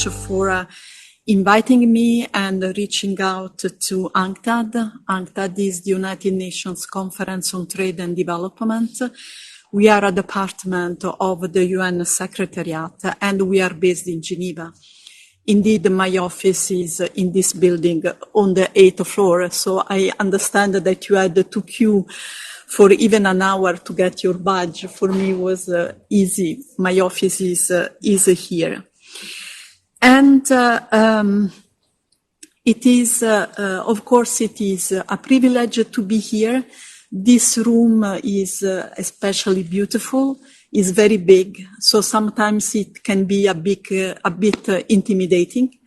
much for inviting me and reaching out to UNCTAD. UNCTAD is the United Nations Conference on Trade and Development. We are a department of the UN Secretariat, and we are based in Geneva. Indeed, my office is in this building on the 8th floor, so I understand that you had to queue for even an hour to get your badge. For me, it was easy. My office is here. And it is, of course, it is a privilege to be here. This room is especially beautiful, is very big, so sometimes it can be a bit intimidating.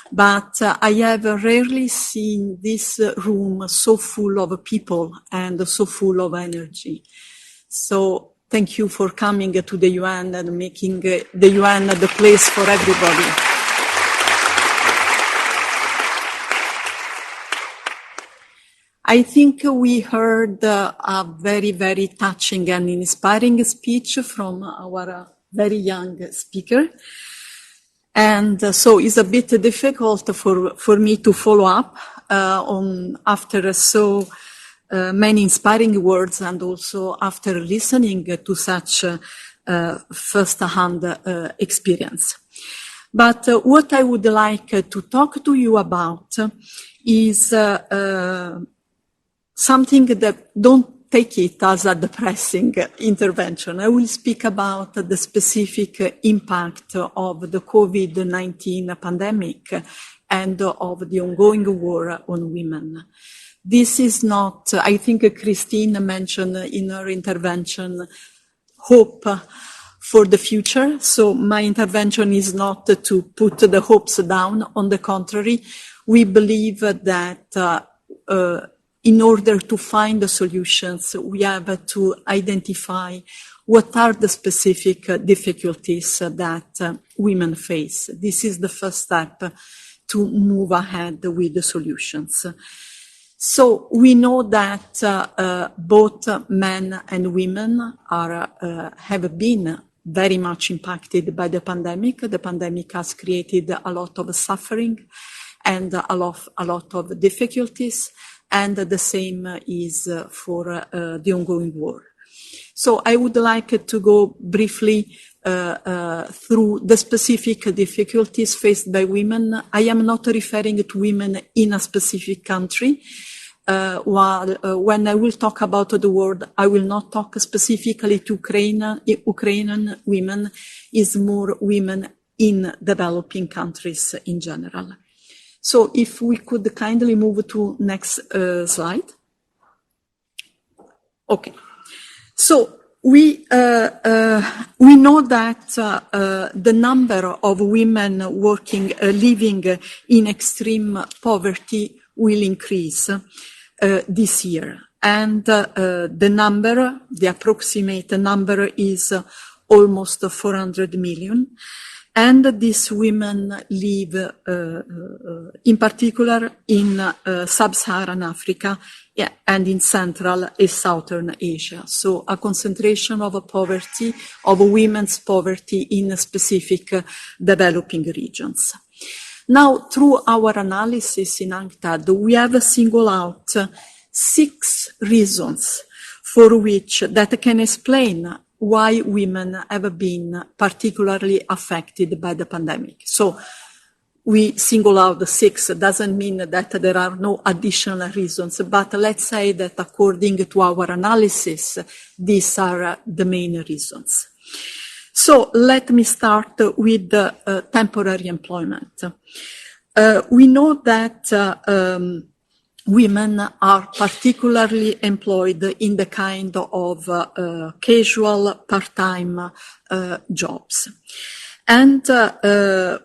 But I have rarely seen this room so full of people and so full of energy. So thank you for coming to the UN and making the UN the place for everybody. I think we heard a very, very touching and inspiring speech from our very young speaker. And so it's a bit difficult for me to follow up after so many inspiring words, and also after listening to such first-hand experience. But what I would like to talk to you about is something that don't take it as a depressing intervention. I will speak about the specific impact of the COVID-19 pandemic and of the ongoing war on women. This is not, I think Kristin mentioned in her intervention, hope for the future. So my intervention is not to put the hopes down. On the contrary, we believe that in order to find the solutions, we have to identify what are the specific difficulties that women face. This is the first step to move ahead with the solutions. So we know that both men and women have been very much impacted by the pandemic. The pandemic has created a lot of suffering and a lot of difficulties. And the same is for the ongoing war. So I would like to go briefly through the specific difficulties faced by women. I am not referring to women in a specific country. When I will talk about the world, I will not talk specifically to Ukrainian women, is more women in developing countries in general. So if we could kindly move to next slide. Okay. So we know that the number of women living in extreme poverty will increase this year. And the approximate number is almost 400 million. And these women live, in particular, in sub-Saharan Africa and in Central and Southern Asia. So a concentration of poverty, of women's poverty in specific developing regions. Now, through our analysis in UNCTAD, we have singled out 6 reasons for which that can explain why women have been particularly affected by the pandemic. So we single out the 6. It doesn't mean that there are no additional reasons, but let's say that according to our analysis, these are the main reasons. So let me start with temporary employment. We know that women are particularly employed in the kind of casual part-time jobs. And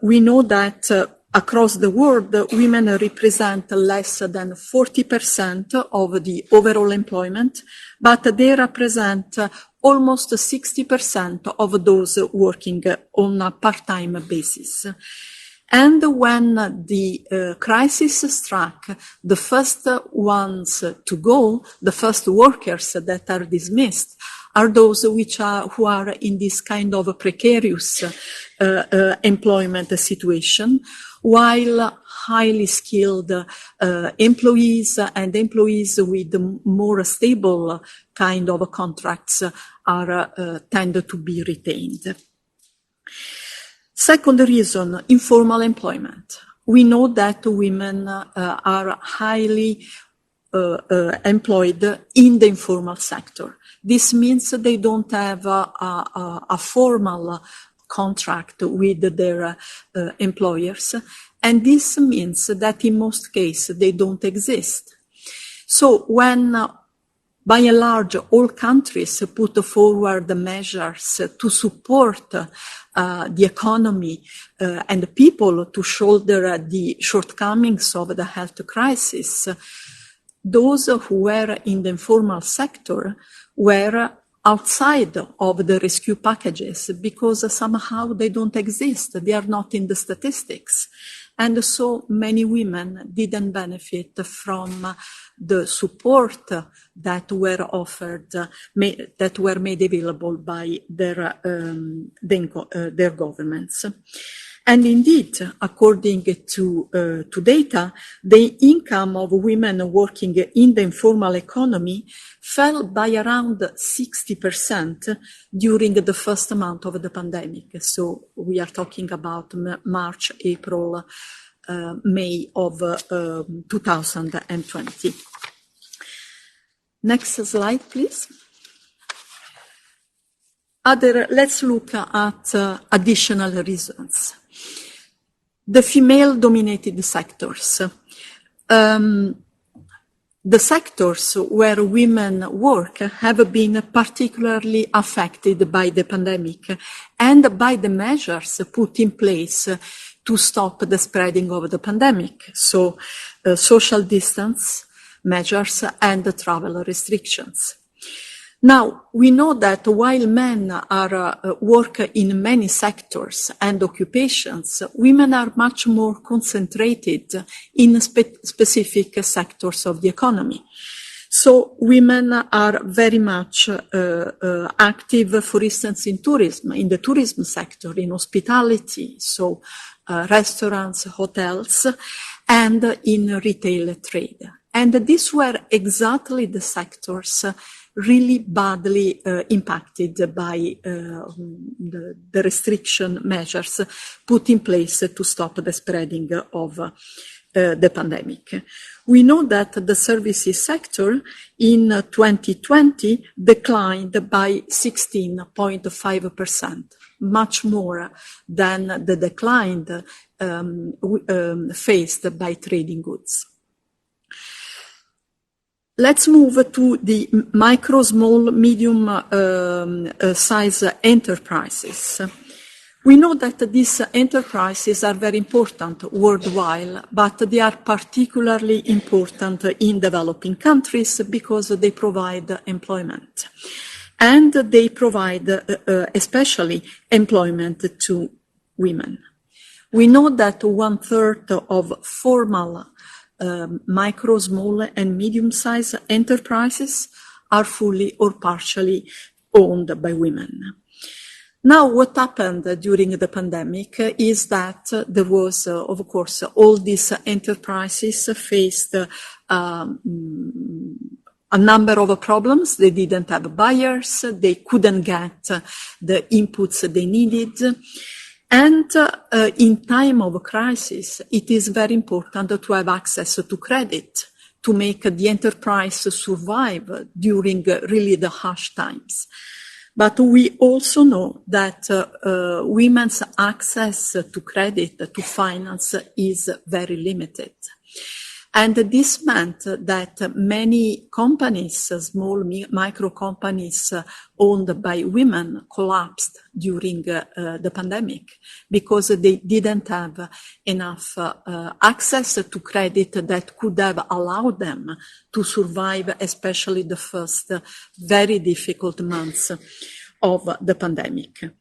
we know that across the world, women represent less than 40% of the overall employment, but they represent almost 60% of those working on a part-time basis. And when the crisis struck, the first ones to go, the first workers that are dismissed, are those who are in this kind of a precarious employment situation, while highly skilled employees and employees with more stable kind of contracts are tend to be retained. Second reason, informal employment. We know that women are highly employed in the informal sector. This means they don't have a formal contract with their employers, and this means that in most cases they don't exist. So when by and large, all countries put forward the measures to support the economy and the people to shoulder the shortcomings of the health crisis. Those who were in the informal sector were outside of the rescue packages because somehow they don't exist. They are not in the statistics. And so many women didn't benefit from the support that were offered, that were made available by their governments. And indeed, according to data, the income of women working in the informal economy fell by around 60% during the first month of the pandemic. So we are talking about March, April, May of 2020. Next slide, please. Let's look at additional reasons. The female-dominated sectors. The sectors where women work have been particularly affected by the pandemic and by the measures put in place to stop the spreading of the pandemic. So, social distance measures and travel restrictions. Now, we know that while men work in many sectors and occupations, women are much more concentrated in specific sectors of the economy. So women are very much active, for instance, in tourism, in the tourism sector, in hospitality, so restaurants, hotels, and in retail trade. And these were exactly the sectors really badly impacted by the restriction measures put in place to stop the spreading of the pandemic. We know that the services sector in 2020 declined by 16.5%, much more than the decline faced by trading goods. Let's move to the micro, small, medium size enterprises. We know that these enterprises are very important worldwide, but they are particularly important in developing countries because they provide employment. And they provide especially employment to women. We know that 1/3 of formal micro, small, and medium-sized enterprises are fully or partially owned by women. Now, what happened during the pandemic is that there was, of course, all these enterprises faced a number of problems. They didn't have buyers, they couldn't get the inputs they needed. And in time of crisis, it is very important to have access to credit to make the enterprise survive during really the harsh times. But we also know that women's access to credit, to finance, is very limited. And this meant that many companies, small micro companies owned by women, collapsed during the pandemic because they didn't have enough access to credit that could have allowed them to survive, especially the first very difficult months of the pandemic.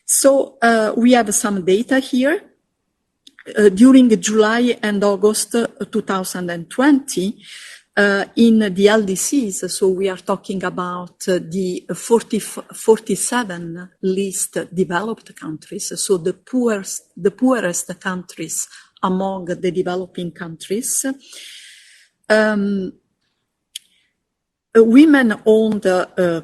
So we have some data here. During July and August 2020, in the LDCs, so we are talking about the 47 least developed countries, so the poorest countries among the developing countries. Women-owned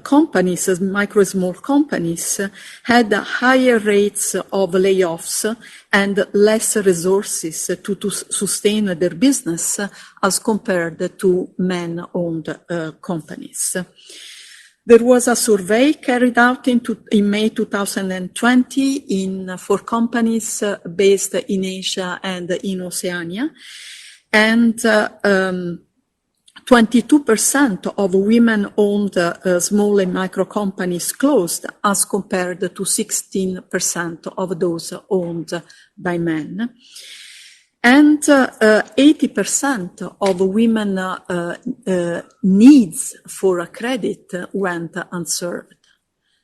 companies, micro small companies, had higher rates of layoffs and less resources to sustain their business as compared to men-owned companies. There was a survey carried out in May 2020 for companies based in Asia and in Oceania, and 22% of women-owned small and micro companies closed, as compared to 16% of those owned by men. And 80% of women needs for a credit went unserved.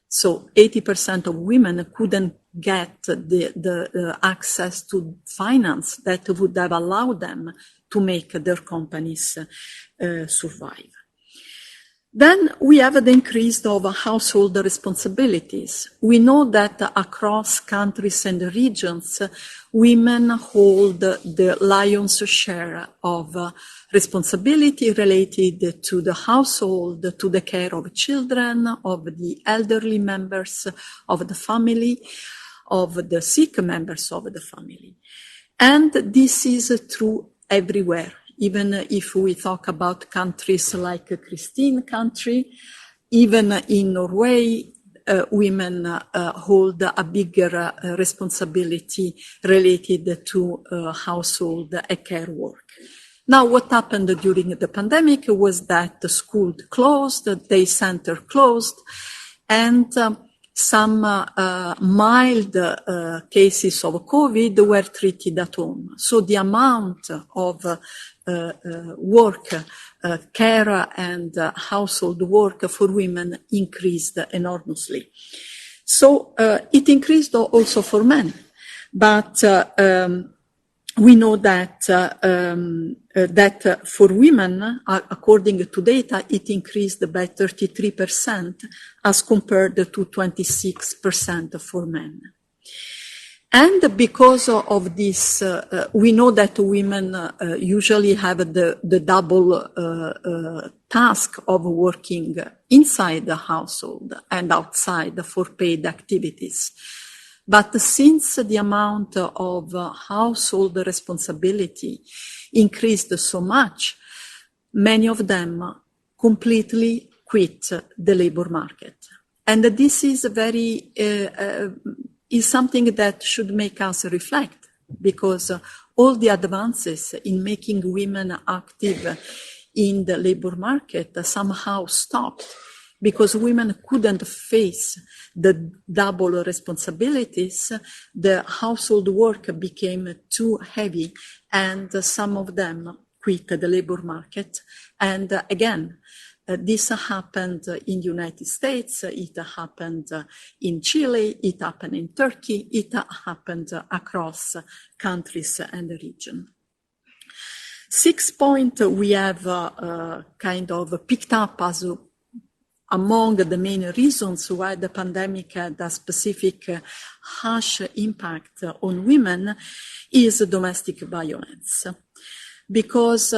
So 80% of women couldn't get the access to finance that would have allowed them to make their companies survive. Then we have the increase of household responsibilities. We know that across countries and regions, women hold the lion's share of responsibility related to the household, to the care of children, of the elderly members of the family, of the sick members of the family. And this is true everywhere. Even if we talk about countries like Kristin's country, even in Norway, women hold a bigger responsibility related to household care work. Now, what happened during the pandemic was that the school closed, the day center closed, and some mild cases of COVID were treated at home. So the amount of work, care and household work for women increased enormously. So it increased also for men, but we know that that for women, according to data, it increased by 33% as compared to 26% for men. And because of this, we know that women usually have the double task of working inside the household and outside for paid activities. But since the amount of household responsibility increased so much, many of them completely quit the labor market. And this is is something that should make us reflect, because all the advances in making women active in the labor market somehow stopped, because women couldn't face the double responsibilities. The household work became too heavy, and some of them quit the labor market. And again, this happened in the United States, it happened in Chile, it happened in Turkey, it happened across countries and the region. 6 points we have kind of picked up as among the main reasons why the pandemic had a specific harsh impact on women is domestic violence. Because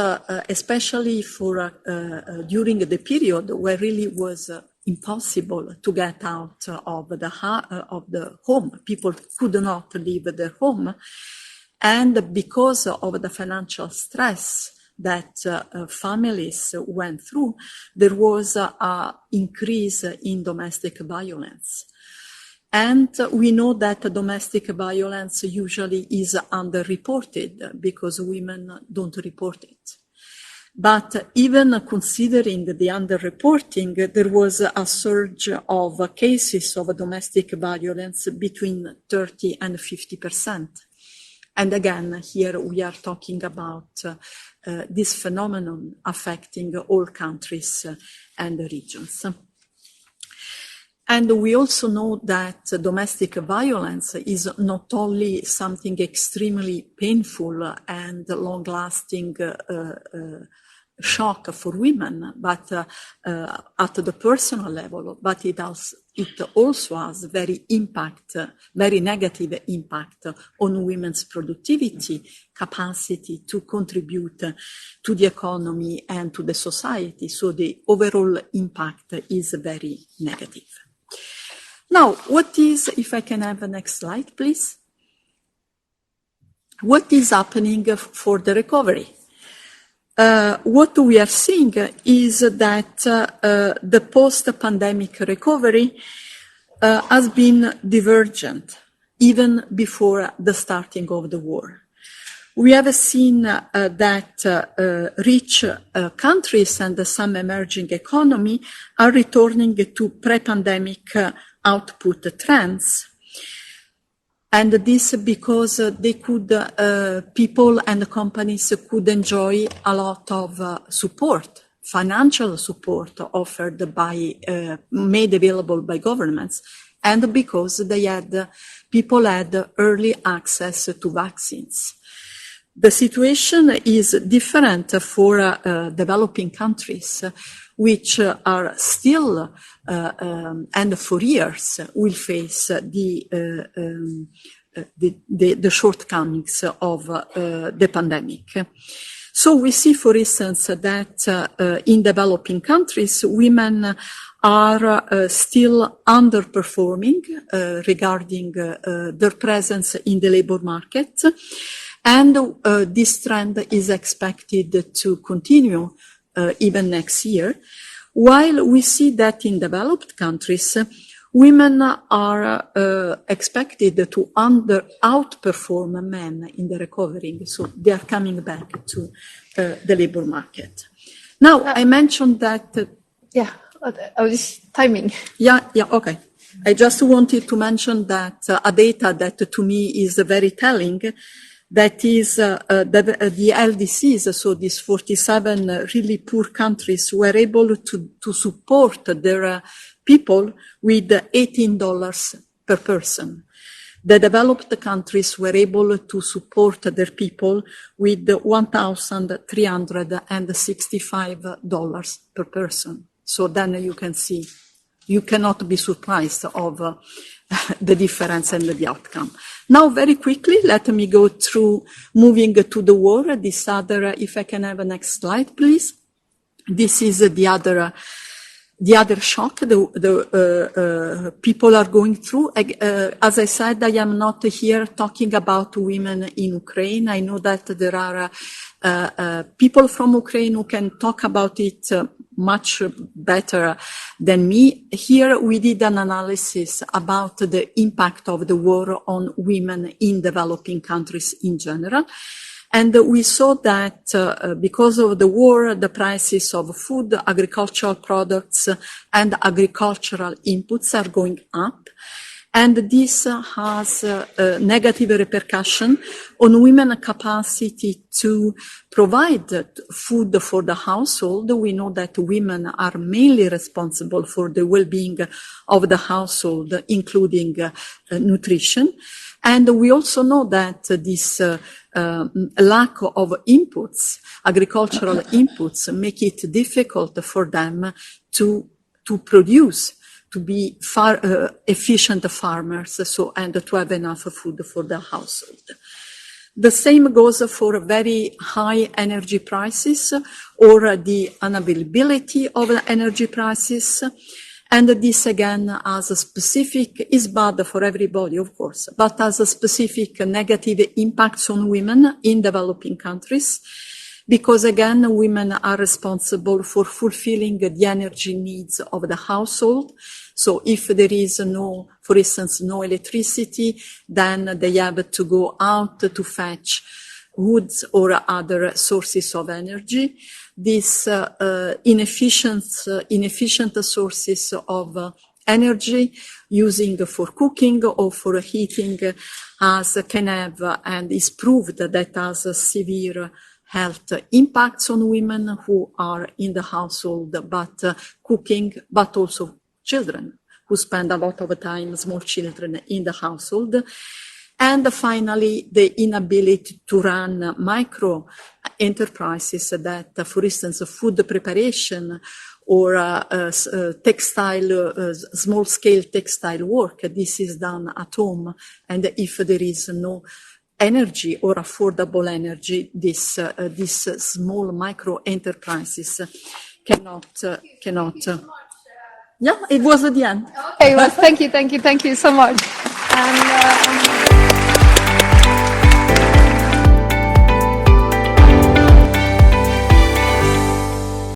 especially for during the period where really was impossible to get out of the home, people could not leave their home, and because of the financial stress that families went through, there was an increase in domestic violence. And we know that domestic violence usually is underreported because women don't report it. But even considering the underreporting, there was a surge of cases of domestic violence between 30 and 50%. And again, here we are talking about this phenomenon affecting all countries and regions. And we also know that domestic violence is not only something extremely painful and long-lasting shock for women, but at the personal level, but it also has very negative impact on women's productivity, capacity to contribute to the economy and to the society. So the overall impact is very negative. Now, what is, if I can have the next slide, please? What is happening for the recovery? What we are seeing is that the post-pandemic recovery has been divergent even before the starting of the war. We have seen that rich countries and some emerging economy are returning to pre-pandemic output trends. And this because they could, people and companies could enjoy a lot of support, financial support offered by, made available by governments, and because people had early access to vaccines. The situation is different for developing countries, which are still and for years will face the shortcomings of the pandemic. So we see, for instance, that in developing countries, women are still underperforming regarding their presence in the labor market, and this trend is expected to continue even next year, while we see that in developed countries, women are expected to outperform men in the recovery, so they are coming back to the labor market. Now, I mentioned that... I was timing. Okay. I just wanted to mention that a data that to me is very telling, that is the LDCs, so these 47 really poor countries were able to support their people with $18 per person. The developed countries were able to support their people with $1,365 per person. So then you can see, you cannot be surprised of the difference and the outcome. Now, very quickly, let me go through moving to the war. This other, if I can have a next slide, please. This is the other shock the people are going through. As I said, I am not here talking about women in Ukraine. I know that there are people from Ukraine who can talk about it much better than me. Here we did an analysis about the impact of the war on women in developing countries in general. And we saw that because of the war, the prices of food, agricultural products, and agricultural inputs are going up. And this has a negative repercussion on women's capacity to provide food for the household. We know that women are mainly responsible for the well-being of the household, including nutrition. And we also know that this lack of inputs, agricultural inputs, make it difficult for them to produce, to be efficient farmers, and to have enough food for the household. The same goes for very high energy prices or the unavailability of energy prices. And this again has a specific, is bad for everybody, of course, but has a specific negative impacts on women in developing countries, because again, women are responsible for fulfilling the energy needs of the household. So if there is no, for instance, no electricity, then they have to go out to fetch woods or other sources of energy. These inefficient sources of energy using for cooking or for heating can have, and is proved that has severe health impacts on women who are in the household, but cooking, but also children who spend a lot of time, small children in the household. And finally, the inability to run micro enterprises that, for instance, food preparation or textile, small-scale textile work, this is done at home. And if there is no energy or affordable energy, this small micro enterprises cannot. Yeah, it was at the end. Okay, well, thank you so much. And,